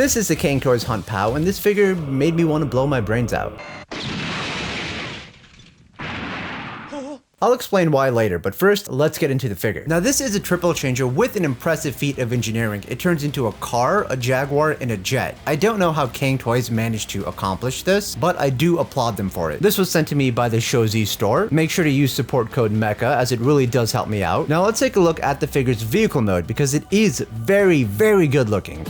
This is the Kang Toys Hunt Pow, and this figure made me want to blow my brains out. I'll explain why later, but first, let's get into the figure. Now this is a triple changer with an impressive feat of engineering. It turns into a car, a Jaguar, and a jet. I don't know how Kang Toys managed to accomplish this, but I do applaud them for it. This was sent to me by the Shozi store. Make sure to use support code Mecha, as it really does help me out. Now let's take a look at the figure's vehicle mode, because it is very, very good looking.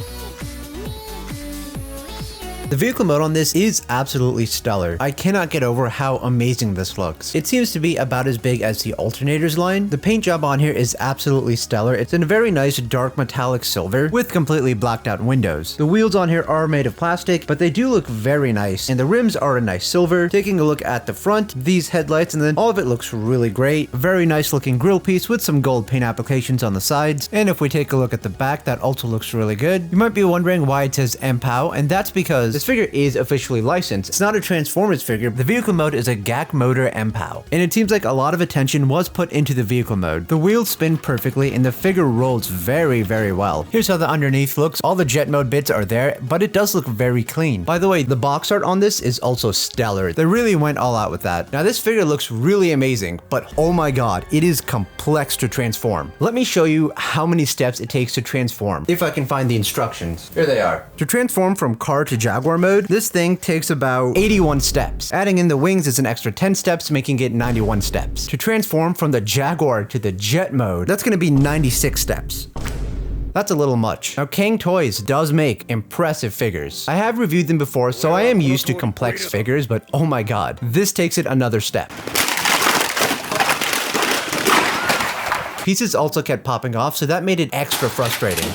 The vehicle mode on this is absolutely stellar. I cannot get over how amazing this looks. It seems to be about as big as the alternators line. The paint job on here is absolutely stellar. It's in a very nice dark metallic silver with completely blacked out windows. The wheels on here are made of plastic, but they do look very nice, and the rims are a nice silver. Taking a look at the front, these headlights, and then all of it looks really great. Very nice looking grille piece with some gold paint applications on the sides. And if we take a look at the back, that also looks really good. You might be wondering why it says MPOW, and that's because this figure is officially licensed. It's not a Transformers figure. The vehicle mode is a GAC motor MPOW, and it seems like a lot of attention was put into the vehicle mode. The wheels spin perfectly and the figure rolls very, very well. Here's how the underneath looks. All the jet mode bits are there, but it does look very clean. By the way, the box art on this is also stellar. They really went all out with that. Now this figure looks really amazing, but oh my god, it is complex to transform. Let me show you how many steps it takes to transform, if I can find the instructions. Here they are. To transform from car to Jaguar mode, this thing takes about 81 steps. Adding in the wings is an extra 10 steps, making it 91 steps. To transform from the Jaguar to the jet mode, that's going to be 96 steps. That's a little much. Now, Kang Toys does make impressive figures. I have reviewed them before, so I am used to complex figures, but oh my god, this takes it another step. Pieces also kept popping off, so that made it extra frustrating.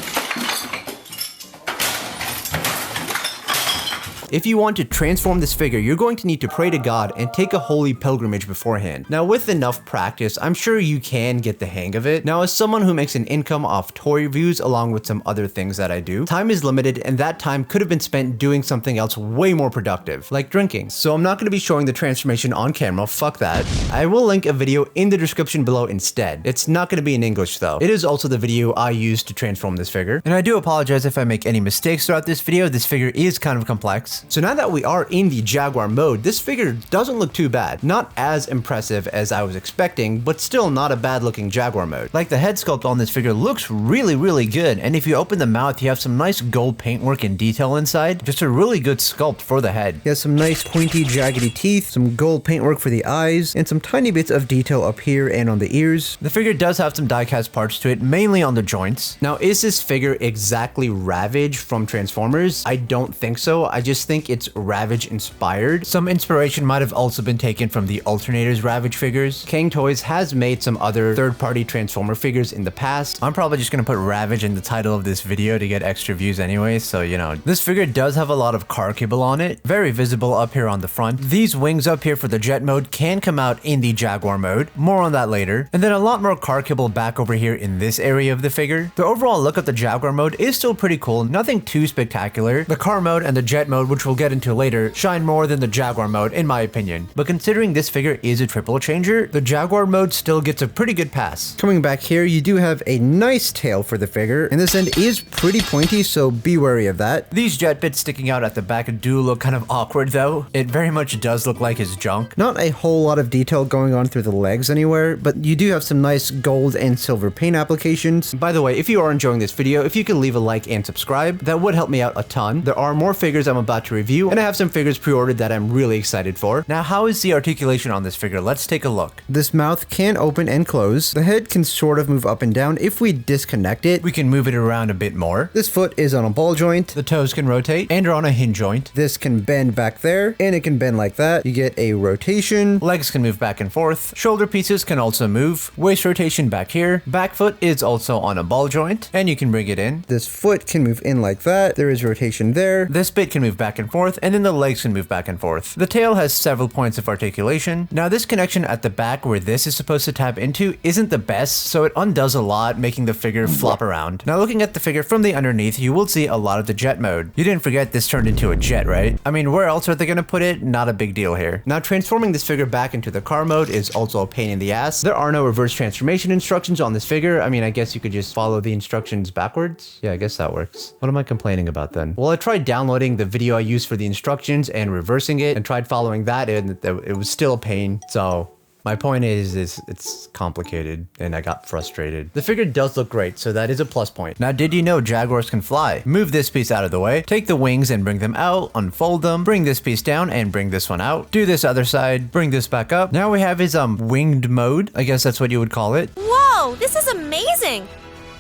If you want to transform this figure, you're going to need to pray to God and take a holy pilgrimage beforehand. Now, with enough practice, I'm sure you can get the hang of it. Now, as someone who makes an income off toy reviews along with some other things that I do, time is limited, and that time could have been spent doing something else way more productive, like drinking. So I'm not going to be showing the transformation on camera, fuck that. I will link a video in the description below instead. It's not going to be in English though. It is also the video I used to transform this figure. And I do apologize if I make any mistakes throughout this video. This figure is kind of complex. So now that we are in the Jaguar mode, this figure doesn't look too bad. Not as impressive as I was expecting, but still not a bad looking Jaguar mode. Like, the head sculpt on this figure looks really, really good, and if you open the mouth, you have some nice gold paintwork and detail inside. Just a really good sculpt for the head. He has some nice pointy, jaggedy teeth, some gold paintwork for the eyes, and some tiny bits of detail up here and on the ears. The figure does have some die-cast parts to it, mainly on the joints. Now, is this figure exactly Ravage from Transformers? I don't think so. I just think it's Ravage inspired. Some inspiration might have also been taken from the Alternators Ravage figures. Kang Toys has made some other third-party Transformer figures in the past. I'm probably just gonna put Ravage in the title of this video to get extra views anyway, so you know. This figure does have a lot of car cable on it, very visible up here on the front. These wings up here for the jet mode can come out in the Jaguar mode, more on that later. And then a lot more car cable back over here in this area of the figure. The overall look of the Jaguar mode is still pretty cool, nothing too spectacular. The car mode and the jet mode, which we'll get into later, shine more than the Jaguar mode in my opinion. But considering this figure is a triple changer, the Jaguar mode still gets a pretty good pass. Coming back here, you do have a nice tail for the figure, and this end is pretty pointy, so be wary of that. These jet bits sticking out at the back do look kind of awkward though. It very much does look like his junk. Not a whole lot of detail going on through the legs anywhere, but you do have some nice gold and silver paint applications. By the way, if you are enjoying this video, if you can leave a like and subscribe, that would help me out a ton. There are more figures I'm about to review, and I have some figures pre-ordered that I'm really excited for. Now, how is the articulation on this figure? Let's take a look. This mouth can open and close. The head can sort of move up and down. If we disconnect it, we can move it around a bit more. This foot is on a ball joint. The toes can rotate and are on a hinge joint. This can bend back there, and it can bend like that. You get a rotation. Legs can move back and forth. Shoulder pieces can also move. Waist rotation back here. Back foot is also on a ball joint, and you can bring it in. This foot can move in like that. There is rotation there. This bit can move back back and forth, and then the legs can move back and forth. The tail has several points of articulation. Now this connection at the back where this is supposed to tap into isn't the best, so it undoes a lot, making the figure flop around. Now looking at the figure from the underneath, you will see a lot of the jet mode. You didn't forget this turned into a jet, right? I mean, where else are they gonna put it? Not a big deal here. Now transforming this figure back into the car mode is also a pain in the ass. There are no reverse transformation instructions on this figure. I mean, I guess you could just follow the instructions backwards. Yeah, I guess that works. What am I complaining about then? Well, I tried downloading the video I used for the instructions and reversing it and tried following that, and it was still a pain. So my point is it's complicated and I got frustrated. The figure does look great, so that is a plus point. Now, did you know Jaguars can fly? Move this piece out of the way, take the wings and bring them out, unfold them, bring this piece down and bring this one out. Do this other side, bring this back up. Now we have his winged mode. I guess that's what you would call it. Whoa, this is amazing!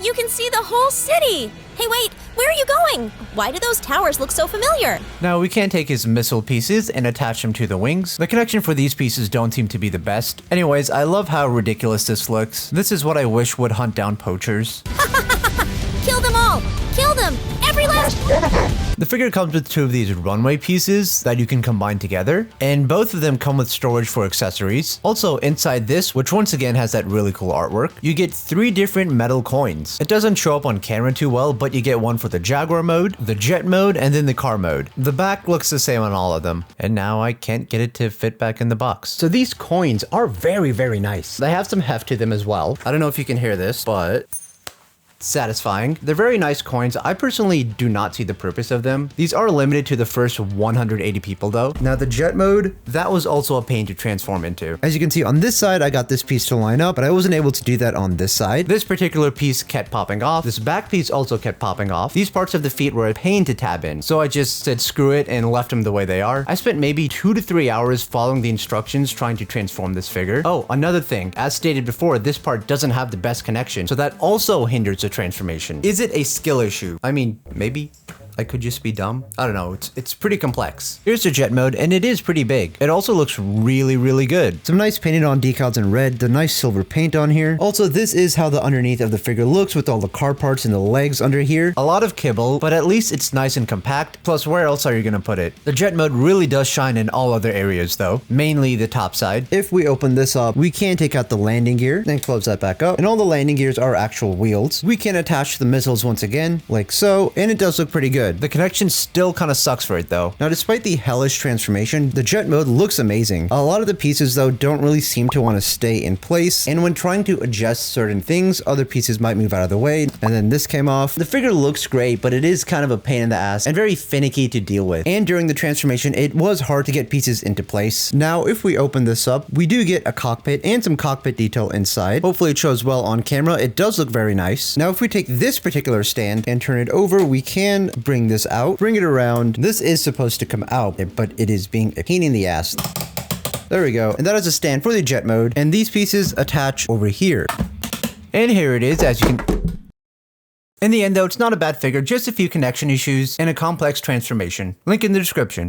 You can see the whole city! Hey wait, where are you going? Why do those towers look so familiar? Now we can take his missile pieces and attach them to the wings. The connection for these pieces don't seem to be the best. Anyways, I love how ridiculous this looks. This is what I wish would hunt down poachers. Kill them all! Kill them! Every last one of them! The figure comes with two of these runway pieces that you can combine together, and both of them come with storage for accessories. Also inside this, which once again has that really cool artwork, you get 3 different metal coins. It doesn't show up on camera too well, but you get one for the Jaguar mode, the jet mode, and then the car mode. The back looks the same on all of them, and now I can't get it to fit back in the box. So these coins are very, very nice. They have some heft to them as well. I don't know if you can hear this, but satisfying. They're very nice coins. I personally do not see the purpose of them. These are limited to the first 180 people though. Now the jet mode, that was also a pain to transform into. As you can see on this side, I got this piece to line up, but I wasn't able to do that on this side. This particular piece kept popping off. This back piece also kept popping off. These parts of the feet were a pain to tab in, so I just said screw it and left them the way they are. I spent maybe 2 to 3 hours following the instructions trying to transform this figure. Oh, another thing, as stated before, this part doesn't have the best connection, so that also hinders the transformation. Is it a skill issue? I mean, maybe. I could just be dumb. I don't know, it's pretty complex. Here's the jet mode, and it is pretty big. It also looks really, really good. Some nice painted on decals in red, the nice silver paint on here. Also, this is how the underneath of the figure looks with all the car parts and the legs under here. A lot of kibble, but at least it's nice and compact. Plus, where else are you gonna put it? The jet mode really does shine in all other areas though, mainly the top side. If we open this up, we can take out the landing gear, then close that back up, and all the landing gears are actual wheels. We can attach the missiles once again, like so, and it does look pretty good. The connection still kind of sucks for it though. Now, despite the hellish transformation, the jet mode looks amazing. A lot of the pieces though don't really seem to want to stay in place, and when trying to adjust certain things, other pieces might move out of the way, and then this came off. The figure looks great, but it is kind of a pain in the ass and very finicky to deal with. And during the transformation, it was hard to get pieces into place. Now, if we open this up, we do get a cockpit and some cockpit detail inside. Hopefully it shows well on camera. It does look very nice. Now, if we take this particular stand and turn it over, we can bring this out, bring it around. This is supposed to come out, but it is being a pain in the ass. There we go. And that is a stand for the jet mode. And these pieces attach over here. And here it is, as you can... In the end though, it's not a bad figure, just a few connection issues and a complex transformation. Link in the description.